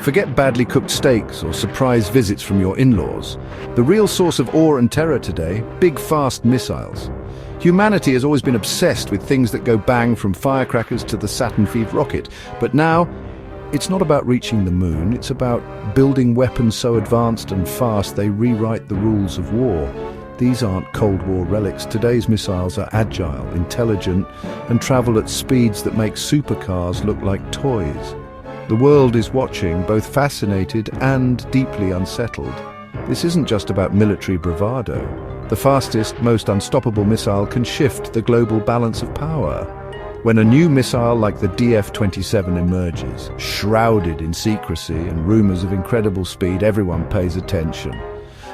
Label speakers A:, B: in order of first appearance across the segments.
A: Forget badly cooked steaks or surprise visits from your in-laws. The real source of awe and terror today, big fast missiles. Humanity has always been obsessed with things that go bang, from firecrackers to the Saturn V rocket. But now, it's not about reaching the moon, it's about building weapons so advanced and fast they rewrite the rules of war. These aren't Cold War relics. Today's missiles are agile, intelligent, and travel at speeds that make supercars look like toys. The world is watching, both fascinated and deeply unsettled. This isn't just about military bravado. The fastest, most unstoppable missile can shift the global balance of power. When a new missile like the DF-27 emerges, shrouded in secrecy and rumors of incredible speed, everyone pays attention.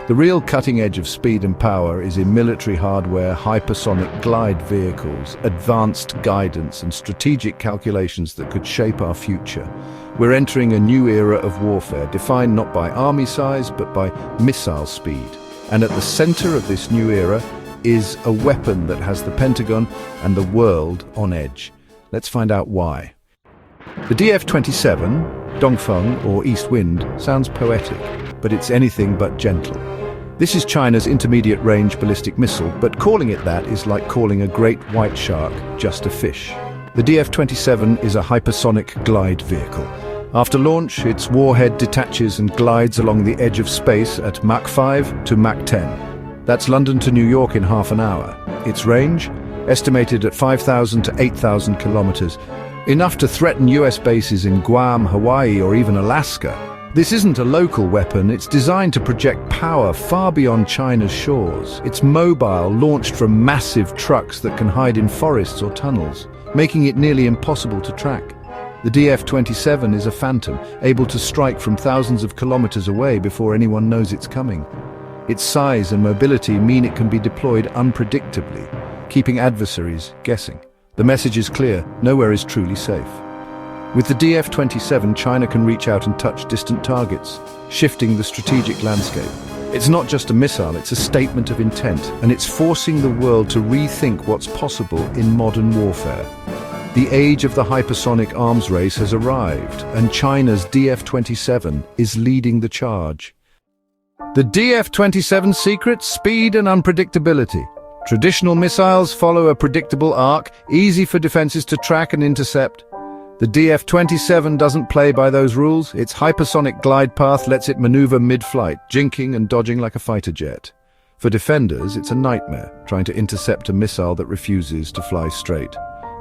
A: The real cutting edge of speed and power is in military hardware, hypersonic glide vehicles, advanced guidance and strategic calculations that could shape our future. We're entering a new era of warfare, defined not by army size but by missile speed. And at the center of this new era is a weapon that has the Pentagon and the world on edge. Let's find out why. The DF-27, Dongfeng or East Wind, sounds poetic, but it's anything but gentle. This is China's intermediate-range ballistic missile, but calling it that is like calling a great white shark just a fish. The DF-27 is a hypersonic glide vehicle. After launch, its warhead detaches and glides along the edge of space at Mach 5 to Mach 10. That's London to New York in half an hour. Its range, estimated at 5,000 to 8,000 kilometers, enough to threaten US bases in Guam, Hawaii, or even Alaska. This isn't a local weapon, it's designed to project power far beyond China's shores. It's mobile, launched from massive trucks that can hide in forests or tunnels, making it nearly impossible to track. The DF-27 is a phantom, able to strike from thousands of kilometers away before anyone knows it's coming. Its size and mobility mean it can be deployed unpredictably, keeping adversaries guessing. The message is clear: nowhere is truly safe. With the DF-27, China can reach out and touch distant targets, shifting the strategic landscape. It's not just a missile, it's a statement of intent, and it's forcing the world to rethink what's possible in modern warfare. The age of the hypersonic arms race has arrived, and China's DF-27 is leading the charge. The DF-27's secret: speed and unpredictability. Traditional missiles follow a predictable arc, easy for defenses to track and intercept. The DF-27 doesn't play by those rules. Its hypersonic glide path lets it maneuver mid-flight, jinking and dodging like a fighter jet. For defenders, it's a nightmare, trying to intercept a missile that refuses to fly straight.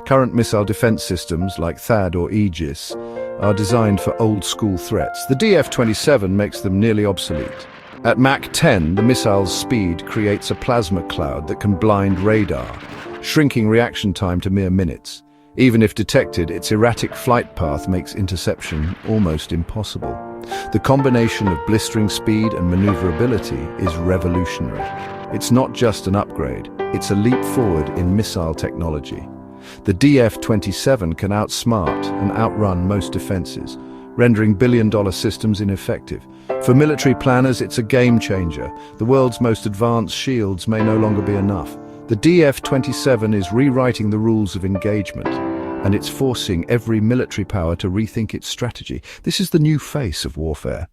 A: Current missile defense systems, like THAAD or Aegis, are designed for old-school threats. The DF-27 makes them nearly obsolete. At Mach 10, the missile's speed creates a plasma cloud that can blind radar, shrinking reaction time to mere minutes. Even if detected, its erratic flight path makes interception almost impossible. The combination of blistering speed and maneuverability is revolutionary. It's not just an upgrade, it's a leap forward in missile technology. The DF-27 can outsmart and outrun most defenses, rendering billion-dollar systems ineffective. For military planners, it's a game changer. The world's most advanced shields may no longer be enough. The DF-27 is rewriting the rules of engagement, and it's forcing every military power to rethink its strategy. This is the new face of warfare.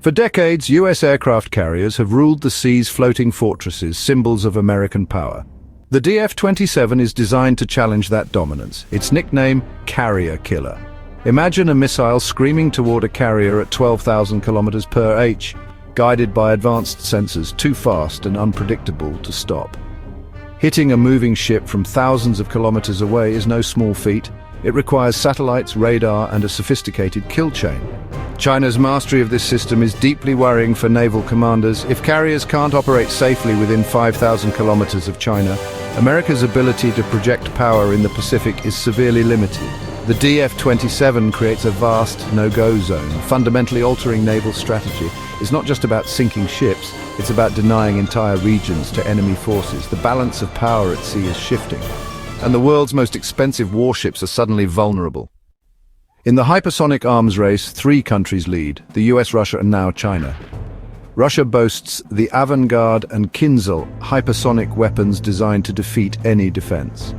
A: For decades, US aircraft carriers have ruled the sea's floating fortresses, symbols of American power. The DF-27 is designed to challenge that dominance. Its nickname, Carrier Killer. Imagine a missile screaming toward a carrier at 12,000 kilometers per h, guided by advanced sensors, too fast and unpredictable to stop. Hitting a moving ship from thousands of kilometers away is no small feat. It requires satellites, radar, and a sophisticated kill chain. China's mastery of this system is deeply worrying for naval commanders. If carriers can't operate safely within 5,000 kilometers of China, America's ability to project power in the Pacific is severely limited. The DF-27 creates a vast no-go zone, fundamentally altering naval strategy. It's not just about sinking ships, it's about denying entire regions to enemy forces. The balance of power at sea is shifting, and the world's most expensive warships are suddenly vulnerable. In the hypersonic arms race, 3 countries lead: the US, Russia, and now China. Russia boasts the Avangard and Kinzhal hypersonic weapons designed to defeat any defense.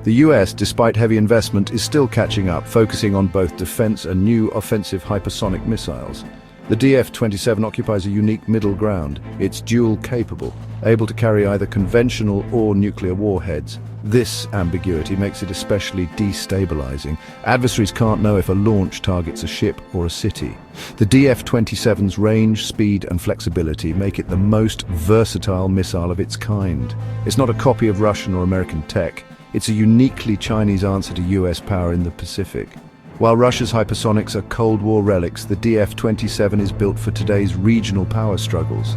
A: The US, despite heavy investment, is still catching up, focusing on both defense and new offensive hypersonic missiles. The DF-27 occupies a unique middle ground. It's dual-capable, able to carry either conventional or nuclear warheads. This ambiguity makes it especially destabilizing. Adversaries can't know if a launch targets a ship or a city. The DF-27's range, speed and flexibility make it the most versatile missile of its kind. It's not a copy of Russian or American tech. It's a uniquely Chinese answer to US power in the Pacific. While Russia's hypersonics are Cold War relics, the DF-27 is built for today's regional power struggles.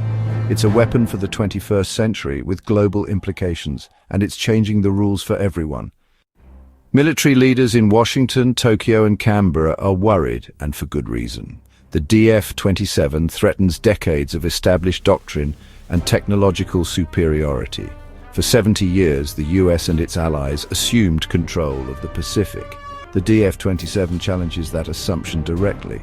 A: It's a weapon for the 21st century with global implications, and it's changing the rules for everyone. Military leaders in Washington, Tokyo and Canberra are worried, and for good reason. The DF-27 threatens decades of established doctrine and technological superiority. For 70 years, the US and its allies assumed control of the Pacific. The DF-27 challenges that assumption directly.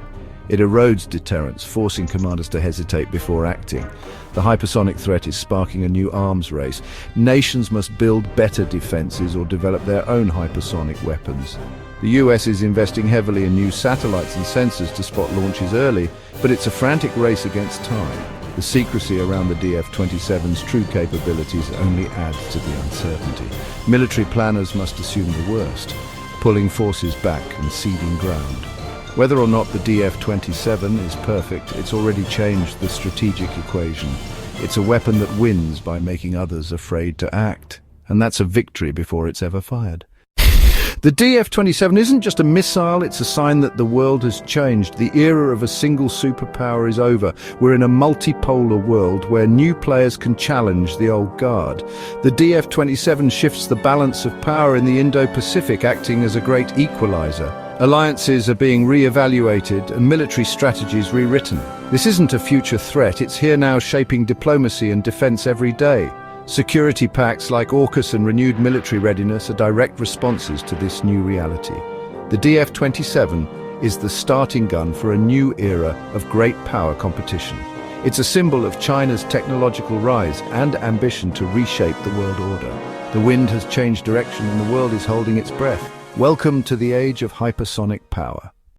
A: It erodes deterrence, forcing commanders to hesitate before acting. The hypersonic threat is sparking a new arms race. Nations must build better defenses or develop their own hypersonic weapons. The US is investing heavily in new satellites and sensors to spot launches early, but it's a frantic race against time. The secrecy around the DF-27's true capabilities only adds to the uncertainty. Military planners must assume the worst, pulling forces back and ceding ground. Whether or not the DF-27 is perfect, it's already changed the strategic equation. It's a weapon that wins by making others afraid to act, and that's a victory before it's ever fired. The DF-27 isn't just a missile, it's a sign that the world has changed. The era of a single superpower is over. We're in a multipolar world where new players can challenge the old guard. The DF-27 shifts the balance of power in the Indo-Pacific, acting as a great equalizer. Alliances are being re-evaluated and military strategies rewritten. This isn't a future threat, it's here now, shaping diplomacy and defense every day. Security pacts like AUKUS and renewed military readiness are direct responses to this new reality. The DF-27 is the starting gun for a new era of great power competition. It's a symbol of China's technological rise and ambition to reshape the world order. The wind has changed direction and the world is holding its breath. Welcome to the age of hypersonic power.